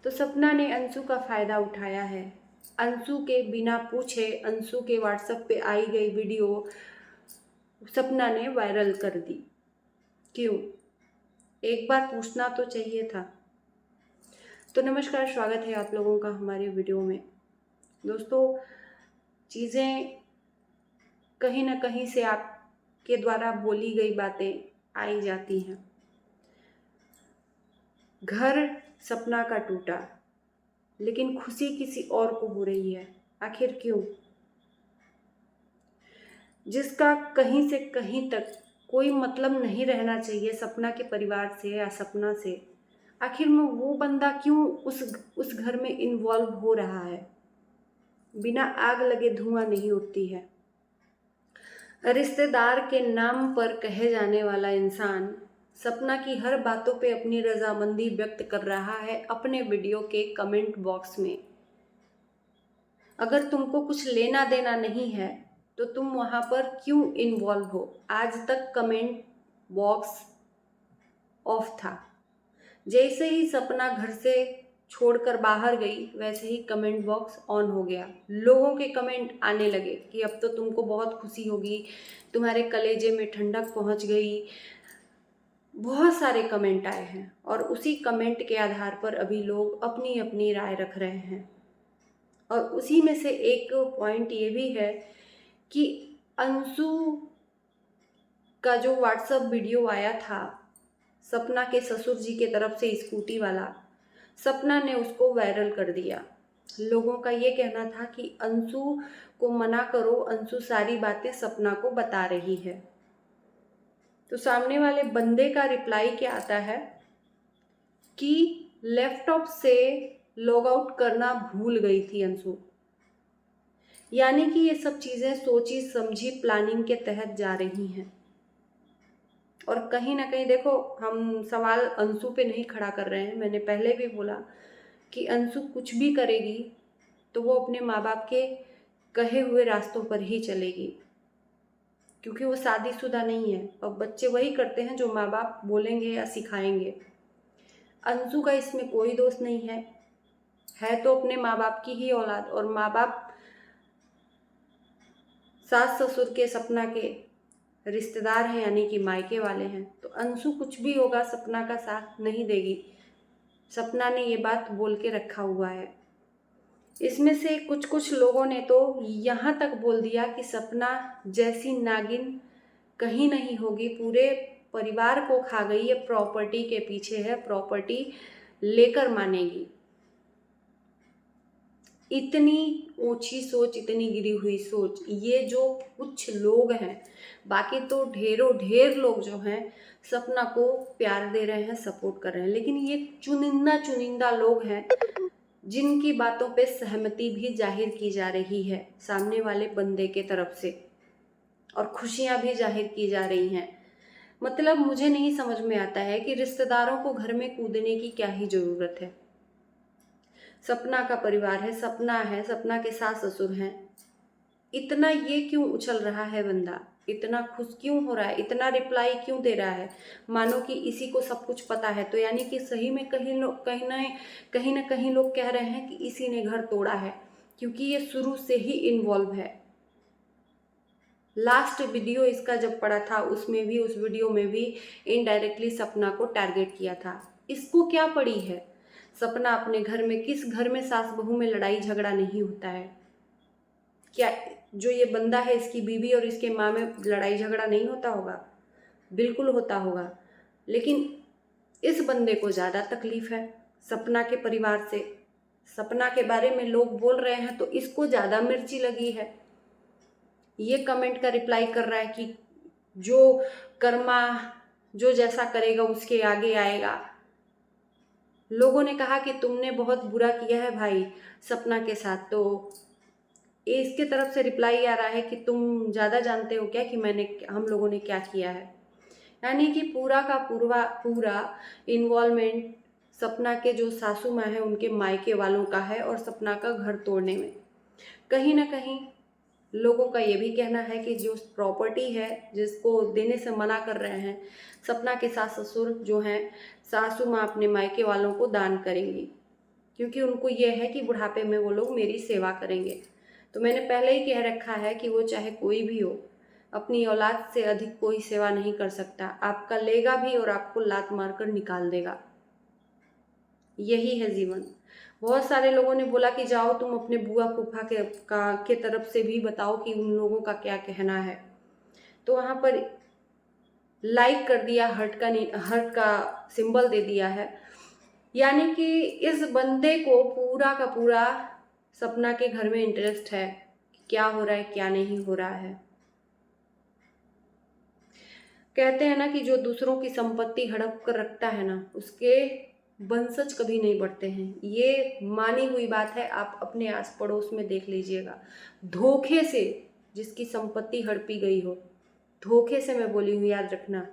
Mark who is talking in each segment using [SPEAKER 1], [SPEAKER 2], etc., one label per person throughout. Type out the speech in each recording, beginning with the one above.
[SPEAKER 1] तो सपना ने अंशु का फ़ायदा उठाया है। अंशु के बिना पूछे अंशु के व्हाट्सएप पे आई गई वीडियो सपना ने वायरल कर दी। क्यों? एक बार पूछना तो चाहिए था। तो नमस्कार, स्वागत है आप लोगों का हमारे वीडियो में। दोस्तों, चीज़ें कहीं ना कहीं से आपके द्वारा बोली गई बातें आई जाती हैं। घर सपना का टूटा, लेकिन खुशी किसी और को हो रही है। आखिर क्यों? जिसका कहीं से कहीं तक कोई मतलब नहीं रहना चाहिए सपना के परिवार से या सपना से, आखिर में वो बंदा क्यों उस घर में इन्वॉल्व हो रहा है? बिना आग लगे धुआं नहीं उठती है। रिश्तेदार के नाम पर कहे जाने वाला इंसान सपना की हर बातों पे अपनी रजामंदी व्यक्त कर रहा है अपने वीडियो के कमेंट बॉक्स में। अगर तुमको कुछ लेना देना नहीं है तो तुम वहां पर क्यों इन्वॉल्व हो? आज तक कमेंट बॉक्स ऑफ था। जैसे ही सपना घर से छोड़कर बाहर गई वैसे ही कमेंट बॉक्स ऑन हो गया। लोगों के कमेंट आने लगे कि अब तो तुमको बहुत खुशी होगी, तुम्हारे कलेजे में ठंडक पहुंच गई। बहुत सारे कमेंट आए हैं और उसी कमेंट के आधार पर अभी लोग अपनी अपनी राय रख रहे हैं। और उसी में से एक पॉइंट ये भी है कि अंशु का जो व्हाट्सएप वीडियो आया था सपना के ससुर जी के तरफ से स्कूटी वाला, सपना ने उसको वायरल कर दिया। लोगों का ये कहना था कि अंशु को मना करो, अंशु सारी बातें सपना को बता रही है। तो सामने वाले बंदे का रिप्लाई क्या आता है कि लैपटॉप से लॉग आउट करना भूल गई थी अंशु। यानी कि ये सब चीज़ें सोची समझी प्लानिंग के तहत जा रही हैं। और कहीं ना कहीं देखो, हम सवाल अंशु पे नहीं खड़ा कर रहे हैं। मैंने पहले भी बोला कि अंशु कुछ भी करेगी तो वो अपने माँ बाप के कहे हुए रास्तों पर ही चलेगी, क्योंकि वो शादीशुदा नहीं है और बच्चे वही करते हैं जो माँ बाप बोलेंगे या सिखाएंगे। अंशु का इसमें कोई दोष नहीं है तो अपने माँ बाप की ही औलाद, और माँ बाप सास ससुर के सपना के रिश्तेदार हैं, यानी कि मायके वाले हैं। तो अंशु कुछ भी होगा सपना का साथ नहीं देगी। सपना ने ये बात बोल के रखा हुआ है। इसमें से कुछ लोगों ने तो यहाँ तक बोल दिया कि सपना जैसी नागिन कहीं नहीं होगी, पूरे परिवार को खा गई, ये प्रॉपर्टी के पीछे है, प्रॉपर्टी लेकर मानेगी। इतनी ऊंची सोच, इतनी गिरी हुई सोच, ये जो कुछ लोग हैं, बाकी तो ढेरों ढेर लोग जो हैं सपना को प्यार दे रहे हैं, सपोर्ट कर रहे हैं। लेकिन ये चुनिंदा लोग हैं जिनकी बातों पे सहमति भी जाहिर की जा रही है सामने वाले बंदे के तरफ से, और खुशियां भी जाहिर की जा रही हैं। मतलब मुझे नहीं समझ में आता है कि रिश्तेदारों को घर में कूदने की क्या ही जरूरत है। सपना का परिवार है, सपना के सास ससुर हैं। इतना ये क्यों उछल रहा है बंदा? इतना खुश क्यों हो रहा है? इतना रिप्लाई क्यों दे रहा है मानो कि इसी को सब कुछ पता है? तो यानी कि सही में कहीं ना कहीं लोग कह रहे हैं कि इसी ने घर तोड़ा है, क्योंकि ये शुरू से ही इन्वॉल्व है। लास्ट वीडियो इसका जब पड़ा था उसमें भी, उस वीडियो में भी इनडायरेक्टली सपना को टारगेट किया था। इसको क्या पड़ी है? सपना अपने घर में, किस घर में सास बहू में लड़ाई झगड़ा नहीं होता है? क्या जो ये बंदा है इसकी बीवी और इसके माँ में लड़ाई झगड़ा नहीं होता होगा? बिल्कुल होता होगा। लेकिन इस बंदे को ज़्यादा तकलीफ है सपना के परिवार से। सपना के बारे में लोग बोल रहे हैं तो इसको ज़्यादा मिर्ची लगी है। ये कमेंट का रिप्लाई कर रहा है कि जो कर्मा, जो जैसा करेगा उसके आगे आएगा। लोगों ने कहा कि तुमने बहुत बुरा किया है भाई सपना के साथ, तो इसके तरफ से रिप्लाई आ रहा है कि तुम ज़्यादा जानते हो क्या कि हम लोगों ने क्या किया है। यानी कि पूरा का पूरा इन्वॉल्वमेंट सपना के जो सासू माँ है उनके मायके वालों का है, और सपना का घर तोड़ने में कहीं ना कहीं लोगों का ये भी कहना है कि जो प्रॉपर्टी है जिसको देने से मना कर रहे हैं सपना के सास ससुर जो हैं, सासू माँ अपने मायके वालों को दान करेंगी, क्योंकि उनको ये है कि बुढ़ापे में वो लोग मेरी सेवा करेंगे। तो मैंने पहले ही कह रखा है कि वो चाहे कोई भी हो, अपनी औलाद से अधिक कोई सेवा नहीं कर सकता। आपका लेगा भी और आपको लात मारकर निकाल देगा। यही है जीवन। बहुत सारे लोगों ने बोला कि जाओ तुम अपने बुआ फूफा के तरफ से भी बताओ कि उन लोगों का क्या कहना है। तो वहाँ पर लाइक कर दिया, हर्ट का सिंबल दे दिया है। यानी कि इस बंदे को पूरा का पूरा सपना के घर में इंटरेस्ट है, क्या हो रहा है क्या नहीं हो रहा है। कहते हैं ना कि जो दूसरों की संपत्ति हड़प कर रखता है ना, उसके वंशज कभी नहीं बढ़ते हैं। ये मानी हुई बात है, आप अपने आस पड़ोस में देख लीजिएगा। धोखे से जिसकी संपत्ति हड़पी गई हो, धोखे से मैं बोली हूँ, याद रखना।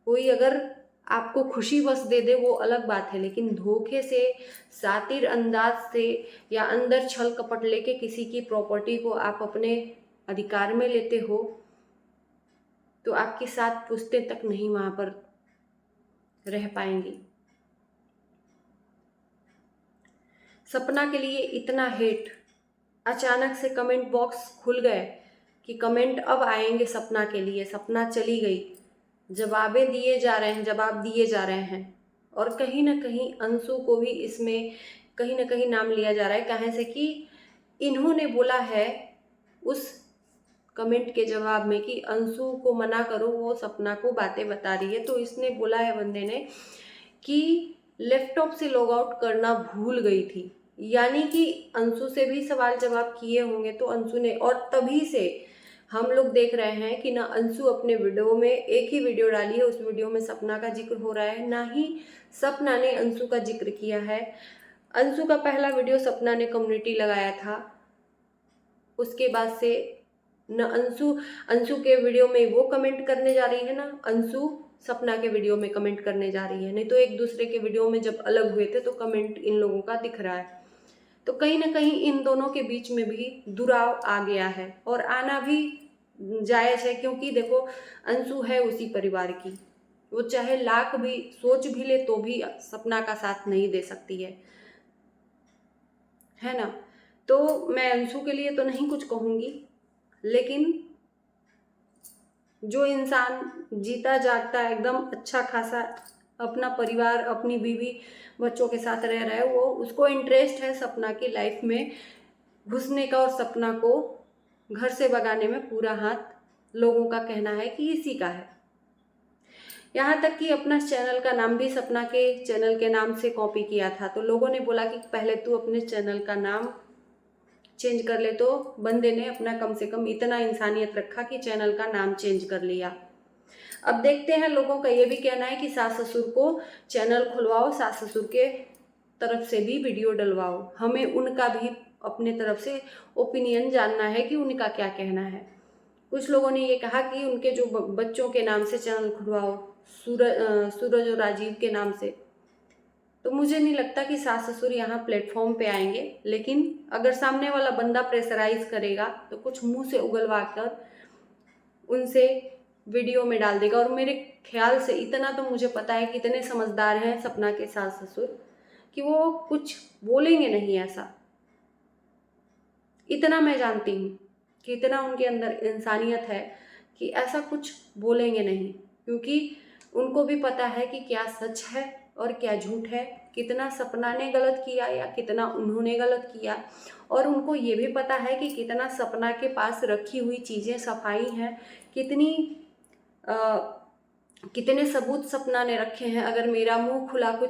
[SPEAKER 1] कोई अगर आपको खुशी बस दे दे वो अलग बात है, लेकिन धोखे से, सातिर अंदाज से या अंदर छल कपट लेके किसी की प्रॉपर्टी को आप अपने अधिकार में लेते हो, तो आपकी 7 पुश्तें तक नहीं वहां पर रह पाएंगी। सपना के लिए इतना हेट, अचानक से कमेंट बॉक्स खुल गए कि कमेंट अब आएंगे सपना के लिए। सपना चली गई, जवाबें दिए जा रहे हैं, जवाब दिए जा रहे हैं। और कहीं ना कहीं अंशु को भी इसमें कहीं ना कहीं नाम लिया जा रहा है। कहाँ से कि इन्होंने बोला है उस कमेंट के जवाब में कि अंशु को मना करो, वो सपना को बातें बता रही है। तो इसने बोला है बंदे ने कि लैपटॉप से लॉग आउट करना भूल गई थी। यानी कि अंशु से भी सवाल जवाब किए होंगे तो अंशु ने, और तभी से हम लोग देख रहे हैं कि ना अंशु अपने वीडियो में, एक ही वीडियो डाली है, उस वीडियो में सपना का जिक्र हो रहा है, ना ही सपना ने अंशु का जिक्र किया है। अंशु का पहला वीडियो सपना ने कम्युनिटी लगाया था, उसके बाद से न अंशु के वीडियो में वो कमेंट करने जा रही है, ना अंशु सपना के वीडियो में कमेंट करने जा रही है। नहीं तो एक दूसरे के वीडियो में जब अलग हुए थे तो कमेंट इन लोगों का दिख रहा है। तो कहीं ना कहीं इन दोनों के बीच में भी दुराव आ गया है, और आना भी जायज है। क्योंकि देखो अंशु है उसी परिवार की, वो चाहे लाख भी सोच भी ले तो भी सपना का साथ नहीं दे सकती है ना। तो मैं अंशु के लिए तो नहीं कुछ कहूंगी, लेकिन जो इंसान जीता जागता एकदम अच्छा खासा अपना परिवार, अपनी बीवी बच्चों के साथ रह रहा है, वो उसको इंटरेस्ट है सपना की लाइफ में घुसने का और सपना को घर से भगाने में पूरा हाथ लोगों का कहना है कि इसी का है। यहाँ तक कि अपना चैनल का नाम भी सपना के चैनल के नाम से कॉपी किया था। तो लोगों ने बोला कि पहले तू अपने चैनल का नाम चेंज कर ले, तो बंदे ने अपना कम से कम इतना इंसानियत रखा कि चैनल का नाम चेंज कर लिया। अब देखते हैं, लोगों का ये भी कहना है कि सास ससुर को चैनल खुलवाओ, सास ससुर के तरफ से भी वीडियो डलवाओ। हमें उनका भी अपने तरफ से ओपिनियन जानना है कि उनका क्या कहना है। कुछ लोगों ने ये कहा कि उनके जो बच्चों के नाम से चैनल खुलवाओ, सूरज और राजीव के नाम से। तो मुझे नहीं लगता कि सास ससुर यहाँ प्लेटफॉर्म पे आएंगे, लेकिन अगर सामने वाला बंदा प्रेशराइज करेगा तो कुछ मुंह से उगलवा कर उनसे वीडियो में डाल देगा। और मेरे ख्याल से इतना तो मुझे पता है कि इतने समझदार हैं सपना के सास ससुर कि वो कुछ बोलेंगे नहीं ऐसा। इतना मैं जानती हूँ कि इतना उनके अंदर इंसानियत है कि ऐसा कुछ बोलेंगे नहीं, क्योंकि उनको भी पता है कि क्या सच है और क्या झूठ है, कितना सपना ने गलत किया या कितना उन्होंने गलत किया। और उनको ये भी पता है कि कितना सपना के पास रखी हुई चीज़ें सफाई हैं, कितने सबूत सपना ने रखे हैं। अगर मेरा मुंह खुला,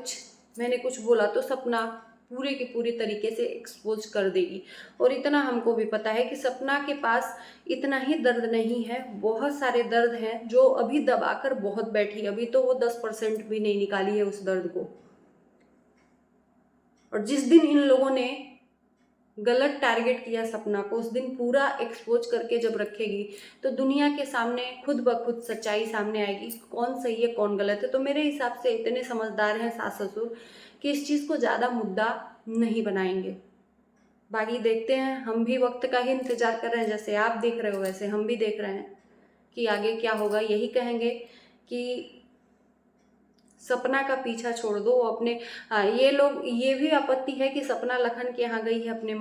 [SPEAKER 1] मैंने कुछ बोला तो सपना पूरे की पूरी तरीके से एक्सपोज कर देगी। और इतना हमको भी पता है कि सपना के पास इतना ही दर्द नहीं है, बहुत सारे दर्द हैं जो अभी दबाकर बहुत बैठी। अभी तो वो 10% भी नहीं निकाली है उस दर्द को। और जिस दिन इन लोगों ने गलत टारगेट किया सपना को, उस दिन पूरा एक्सपोज करके जब रखेगी तो दुनिया के सामने खुद ब खुद सच्चाई सामने आएगी, कौन सही है कौन गलत है। तो मेरे हिसाब से इतने समझदार हैं सास ससुर कि इस चीज़ को ज़्यादा मुद्दा नहीं बनाएंगे। बाकी देखते हैं, हम भी वक्त का ही इंतजार कर रहे हैं। जैसे आप देख रहे हो वैसे हम भी देख रहे हैं कि आगे क्या होगा। यही कहेंगे कि सपना का पीछा छोड़ दो। अपने ये लोग, ये भी आपत्ति है कि सपना लखन के यहाँ गई है, अपने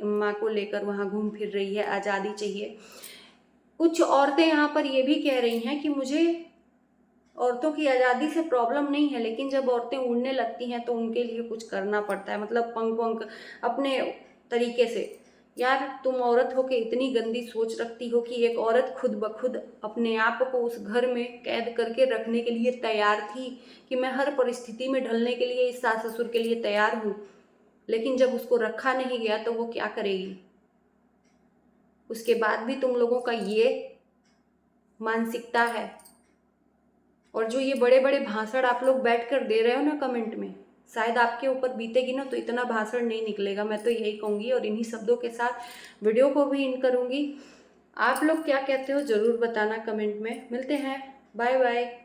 [SPEAKER 1] माँ को लेकर वहाँ घूम फिर रही है, आज़ादी चाहिए। कुछ औरतें यहाँ पर ये भी कह रही हैं कि मुझे औरतों की आज़ादी से प्रॉब्लम नहीं है, लेकिन जब औरतें उड़ने लगती हैं तो उनके लिए कुछ करना पड़ता है, मतलब पंख वंख अपने तरीके से। यार तुम औरत हो के इतनी गंदी सोच रखती हो कि एक औरत खुद ब खुद अपने आप को उस घर में कैद करके रखने के लिए तैयार थी कि मैं हर परिस्थिति में ढलने के लिए इस सास ससुर के लिए तैयार हूँ, लेकिन जब उसको रखा नहीं गया तो वो क्या करेगी? उसके बाद भी तुम लोगों का ये मानसिकता है। और जो ये बड़े बड़े भाषण आप लोग बैठ कर दे रहे हो ना कमेंट में, शायद आपके ऊपर बीतेगी ना तो इतना भाषण नहीं निकलेगा, मैं तो यही कहूँगी। और इन्हीं शब्दों के साथ वीडियो को भी इन करूँगी। आप लोग क्या कहते हो ज़रूर बताना कमेंट में। मिलते हैं, बाय बाय।